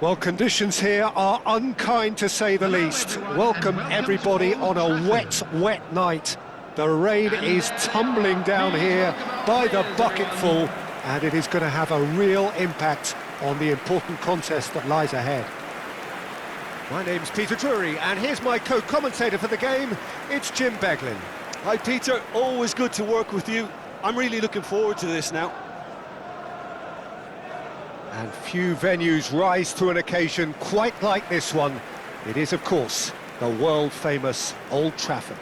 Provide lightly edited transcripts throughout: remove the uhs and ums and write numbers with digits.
Well, conditions here are unkind to say the least. Welcome everybody on a wet, wet night. The rain is tumbling down here by the bucketful, and it is going to have a real impact on the important contest that lies ahead. My name's Peter Drury, and here's my co-commentator for the game. It's Jim Beglin. Hi Peter, always good to work with you. I'm really looking forward to this now. And few venues rise to an occasion quite like this one. It is, of course, the world-famous Old Trafford.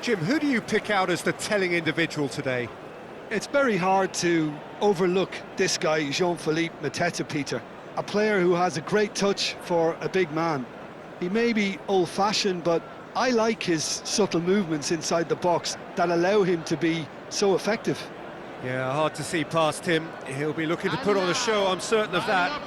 Jim, who do you pick out as the telling individual today? It's very hard to overlook this guy, Jean-Philippe Mateta, Peter. A player who has a great touch for a big man. He may be old-fashioned, but I like his subtle movements inside the box that allow him to be so effective. Yeah, hard to see past him. He'll be looking to put on a show, I'm certain of that.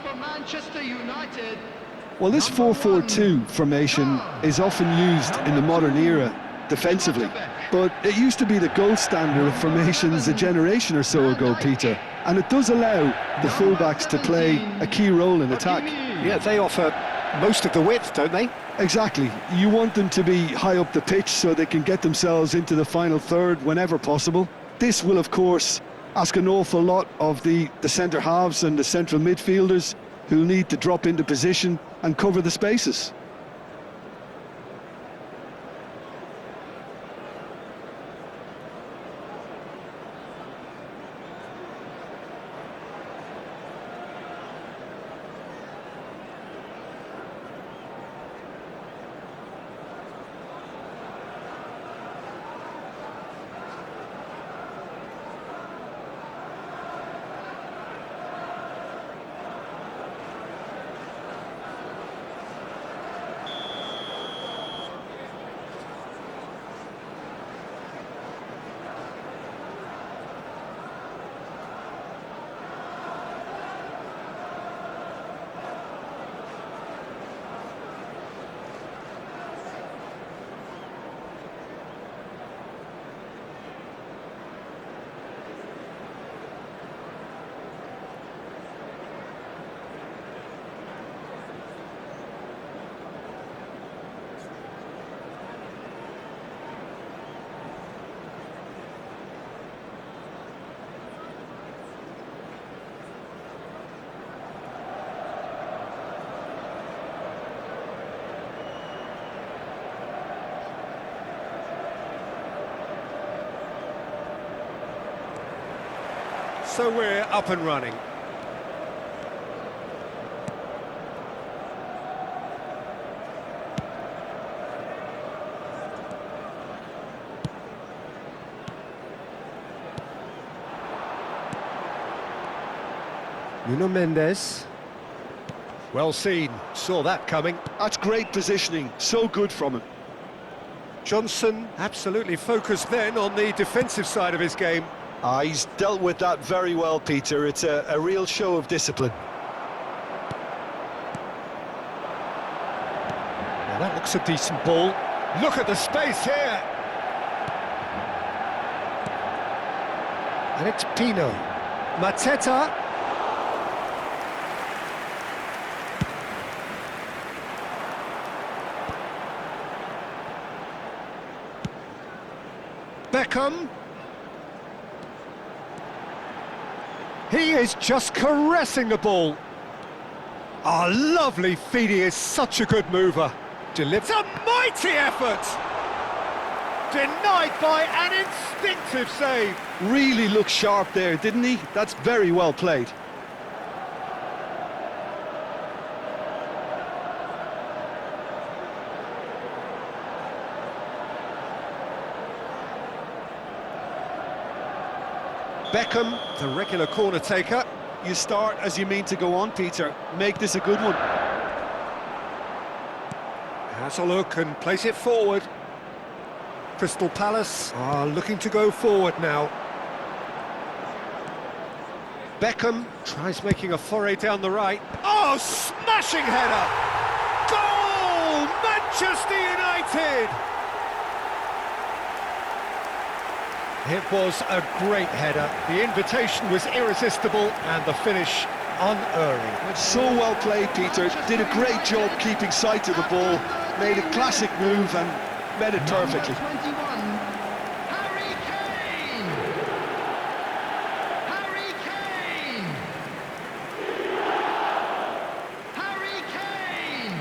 Well, this 4-4-2 formation is often used in the modern era defensively, but it used to be the gold standard of formations a generation or so ago, Peter, and it does allow the fullbacks to play a key role in attack. Yeah, they offer most of the width, don't they? Exactly. You want them to be high up the pitch so they can get themselves into the final third whenever possible. This will, of course, ask an awful lot of the centre halves and the central midfielders who need to drop into position and cover the spaces. So we're up and running. Nuno Mendes. Well seen, saw that coming. That's great positioning, so good from him. Johnson absolutely focused then on the defensive side of his game. He's dealt with that very well, Peter. It's a real show of discipline. Now that looks a decent ball. Look at the space here. And it's Pino. Mateta. Beckham. He is just caressing the ball. Oh, lovely feed, he is such a good mover. Delivers a mighty effort! Denied by an instinctive save. Really looked sharp there, didn't he? That's very well played. Beckham, the regular corner taker. You start as you mean to go on, Peter. Make this a good one. Has a look and place it forward. Crystal Palace are looking to go forward now. Beckham tries making a foray down the right. Oh, smashing header! Goal! Manchester United! It was a great header. The invitation was irresistible and the finish unerring. So well played, Peter. Did a great job keeping sight of the ball, made a classic move and read it perfectly. 21, Harry Kane! Harry Kane! Harry Kane!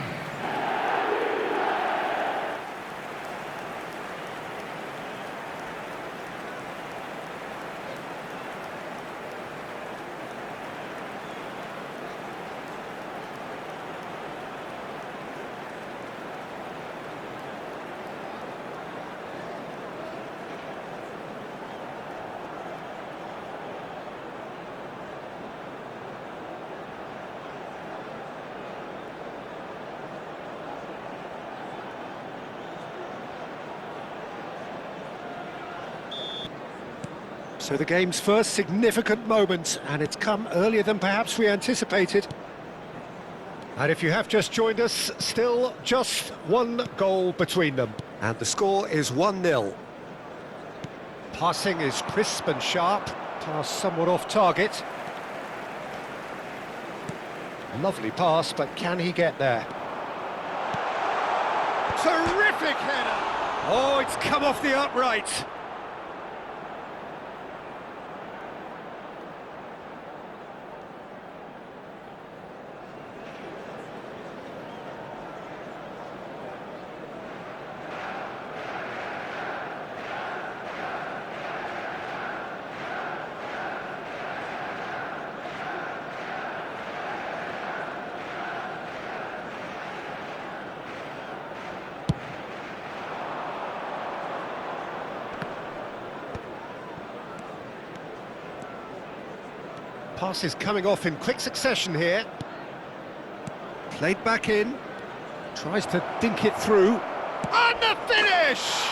So the game's first significant moment, and it's come earlier than perhaps we anticipated. And if you have just joined us, still just one goal between them. And the score is 1-0. Passing is crisp and sharp, pass somewhat off target. Lovely pass, but can he get there? Terrific header! Oh, it's come off the upright. Pass is coming off in quick succession here. Played back in. Tries to dink it through. And the finish!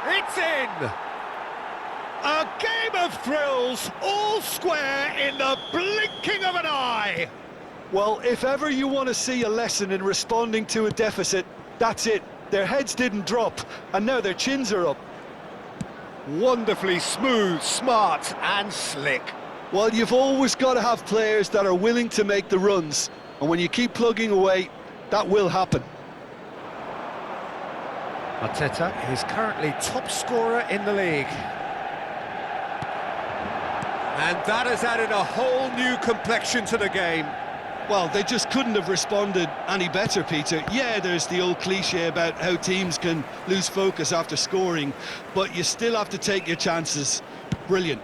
It's in! A game of thrills, all square in the blinking of an eye! Well, if ever you want to see a lesson in responding to a deficit, that's it. Their heads didn't drop, and now their chins are up. Wonderfully smooth, smart and slick. Well, you've always got to have players that are willing to make the runs, and when you keep plugging away, that will happen. Arteta is currently top scorer in the league. And that has added a whole new complexion to the game. Well, they just couldn't have responded any better, Peter. Yeah, there's the old cliche about how teams can lose focus after scoring, but you still have to take your chances. Brilliant.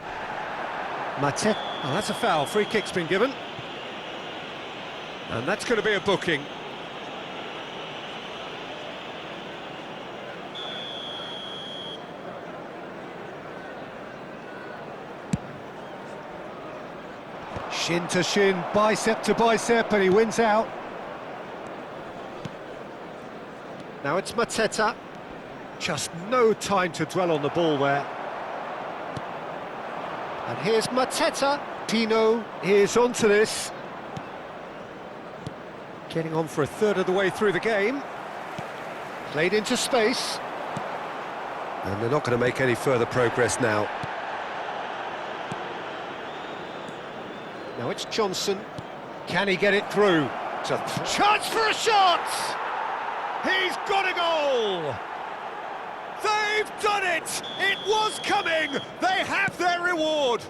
Mateta. Oh, that's a foul. Free kick's been given. And that's going to be a booking. Shin to shin, bicep to bicep, and he wins out. Now it's Mateta. Just no time to dwell on the ball there. And here's Mateta. Pino is onto this. Getting on for a third of the way through the game. Played into space. And they're not going to make any further progress now. Now it's Johnson. Can he get it through? It's a chance for a shot! He's got a goal! They've done it! It was coming! They have their reward!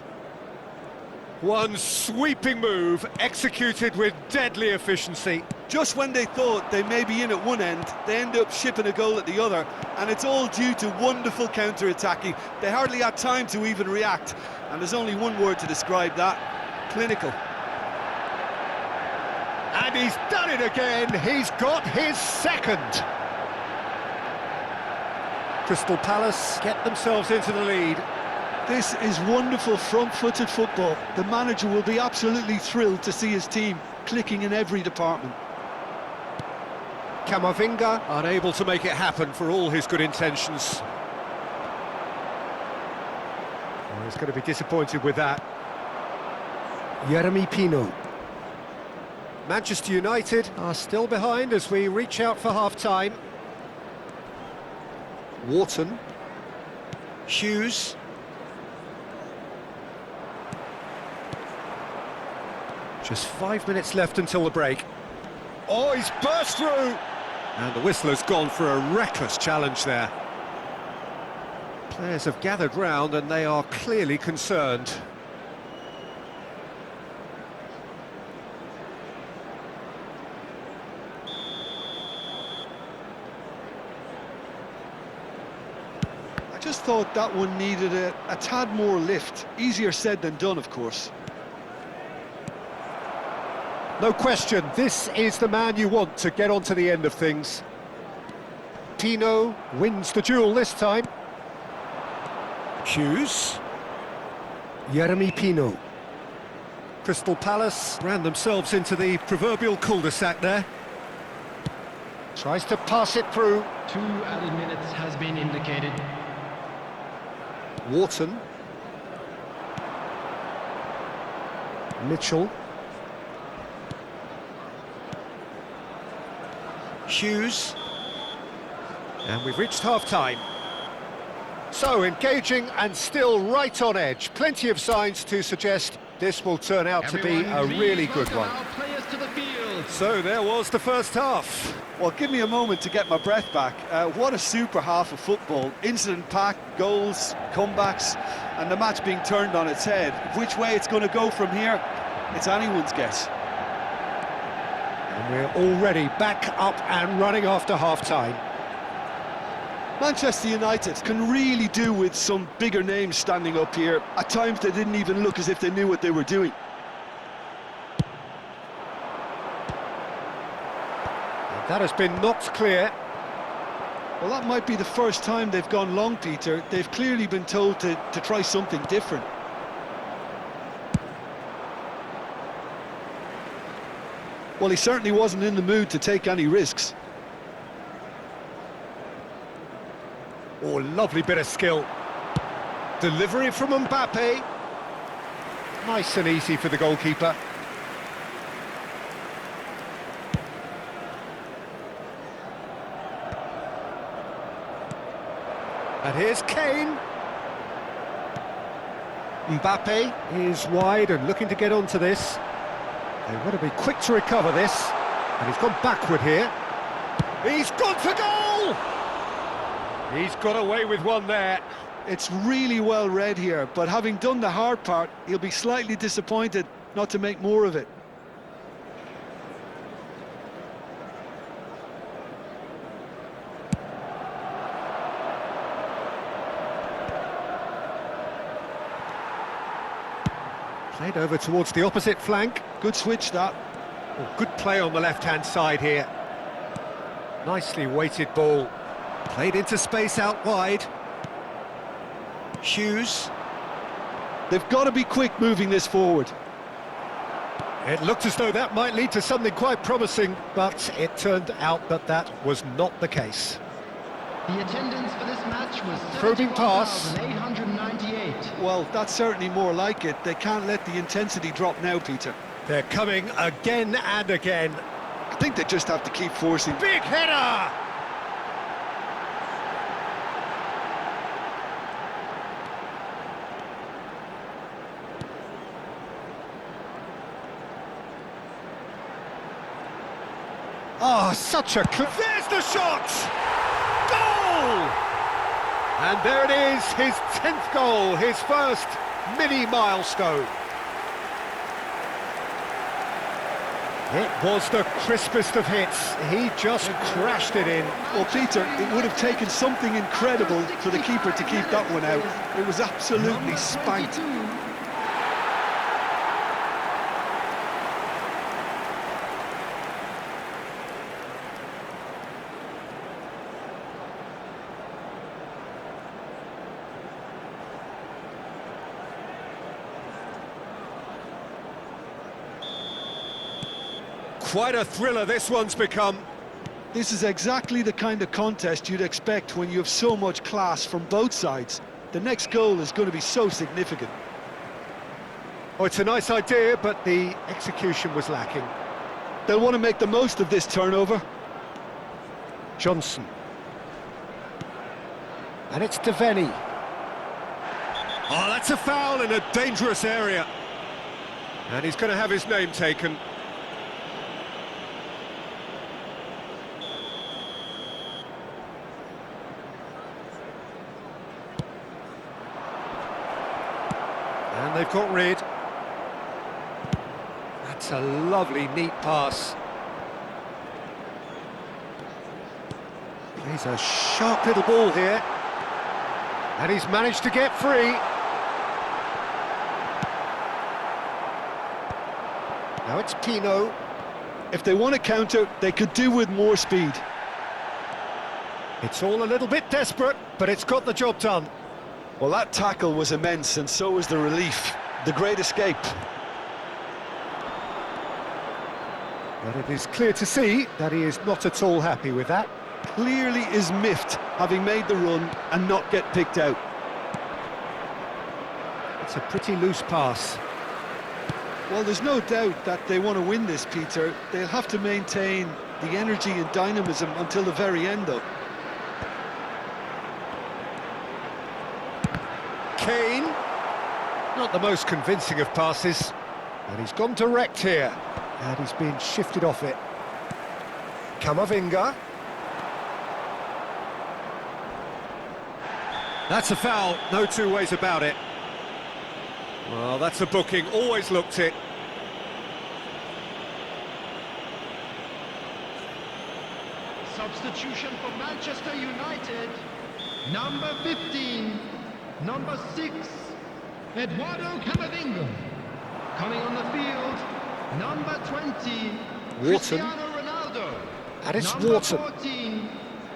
One sweeping move, executed with deadly efficiency. Just when they thought they may be in at one end, they end up shipping a goal at the other, and it's all due to wonderful counter-attacking. They hardly had time to even react, and there's only one word to describe that: clinical. And he's done it again. He's got his second. Crystal Palace get themselves into the lead. This is wonderful front-footed football. The manager will be absolutely thrilled to see his team clicking in every department. Camavinga unable to make it happen for all his good intentions. Oh, he's going to be disappointed with that. Jeremy Pino. Manchester United are still behind as we reach out for half-time. Wharton. Hughes. Just 5 minutes left until the break. Oh, he's burst through! And the whistler's gone for a reckless challenge there. Players have gathered round and they are clearly concerned. I just thought that one needed a tad more lift. Easier said than done, of course. No question, this is the man you want to get onto the end of things. Tino wins the duel this time. Hughes. Jeremy Pino. Crystal Palace ran themselves into the proverbial cul-de-sac there. Tries to pass it through. 2 added minutes has been indicated. Wharton. Mitchell. Hughes. And we've reached half-time. So, engaging and still right on edge. Plenty of signs to suggest this will turn out to be a really good one. Players to the field. So, there was the first half. Well, give me a moment to get my breath back. What a super half of football. Incident-packed, goals, comebacks, and the match being turned on its head. Which way it's going to go from here, it's anyone's guess. And we're already back up and running after half-time. Manchester United can really do with some bigger names standing up here. At times they didn't even look as if they knew what they were doing. And that has been knocked clear. Well, that might be the first time they've gone long, Peter. They've clearly been told to try something different. Well, he certainly wasn't in the mood to take any risks. Oh, lovely bit of skill. Delivery from Mbappe. Nice and easy for the goalkeeper. And here's Kane. Mbappe is wide and looking to get onto this. They want to be quick to recover this. And he's gone backward here. He's gone for goal! He's got away with one there. It's really well read here, but having done the hard part, he'll be slightly disappointed not to make more of it. Played over towards the opposite flank. Good switch, that. Oh, good play on the left-hand side here. Nicely weighted ball. Played into space out wide. Hughes. They've got to be quick moving this forward. It looked as though that might lead to something quite promising, but it turned out that that was not the case. The attendance for this match was Probing pass. 898. Well, that's certainly more like it. They can't let the intensity drop now, Peter. They're coming again and again. I think they just have to keep forcing. Big header! Oh, such a... There's the shot! Goal! And there it is, his 10th goal, his first mini-milestone. It was the crispest of hits. He just crashed it in. Well, Peter, it would have taken something incredible for the keeper to keep that one out. It was absolutely spanked. Quite a thriller this one's become. This is exactly the kind of contest you'd expect when you have so much class from both sides. The next goal is going to be so significant. Oh, it's a nice idea, but the execution was lacking. They'll want to make the most of this turnover. Johnson. And it's Devaney. Oh, that's a foul in a dangerous area. And he's going to have his name taken. And they've got rid. That's a lovely, neat pass. Plays a sharp little ball here. And he's managed to get free. Now it's Pino. If they want to counter, they could do with more speed. It's all a little bit desperate, but it's got the job done. Well, that tackle was immense, and so was the relief. The great escape. But it is clear to see that he is not at all happy with that. Clearly is miffed, having made the run and not get picked out. It's a pretty loose pass. Well, there's no doubt that they want to win this, Peter. They'll have to maintain the energy and dynamism until the very end, though. Kane, not the most convincing of passes, and he's gone direct here, and he's been shifted off it. Camavinga. That's a foul, no two ways about it. Well, that's a booking, always looked it. Substitution for Manchester United. Number 15. Number 6. Eduardo Camavinga. Coming on the field. Number 20. Wharton. Cristiano Ronaldo. And it's Number Wharton. 14.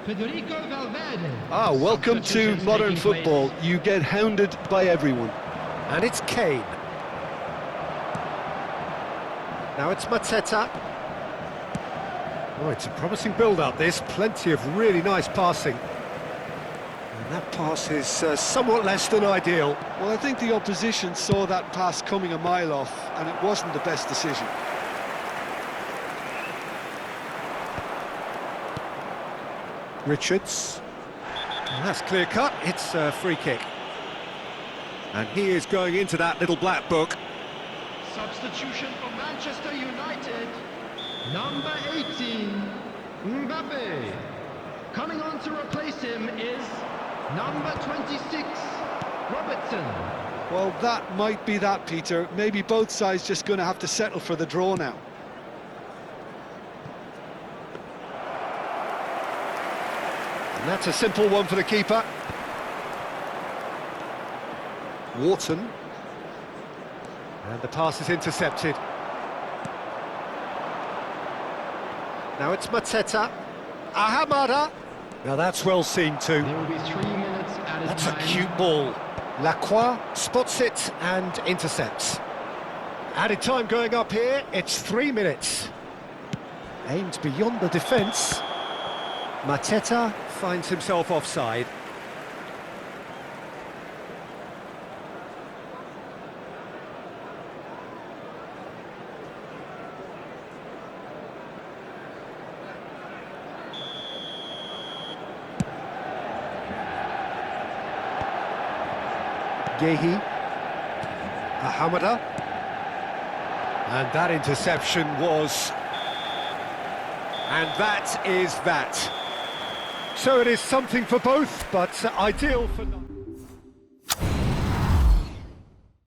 Federico Valverde. Ah, welcome to Substitutions modern taking place. football. You get hounded by everyone. And it's Kane. Now it's Mateta. Oh, it's a promising build-up, this. Plenty of really nice passing. And that pass is somewhat less than ideal. Well, I think the opposition saw that pass coming a mile off, and it wasn't the best decision. Richards. And that's clear-cut. It's a free kick. And he is going into that little black book. Substitution for Manchester United. Number 18. Mbappe. Coming on to replace him is number 26. Robertson. Well, that might be that, Peter. Maybe both sides just going to have to settle for the draw now. And that's a simple one for the keeper. Wharton. And the pass is intercepted. Now it's Mateta. Ahamada. Now that's well seen too. There will be 3 minutes added That's a time. cute ball. Lacroix spots it and intercepts. Added time going up here, it's 3 minutes. Aimed beyond the defence. Mateta finds himself offside. Gehi, Ahamada, and that interception was, and that is that. So it is something for both, but ideal for none.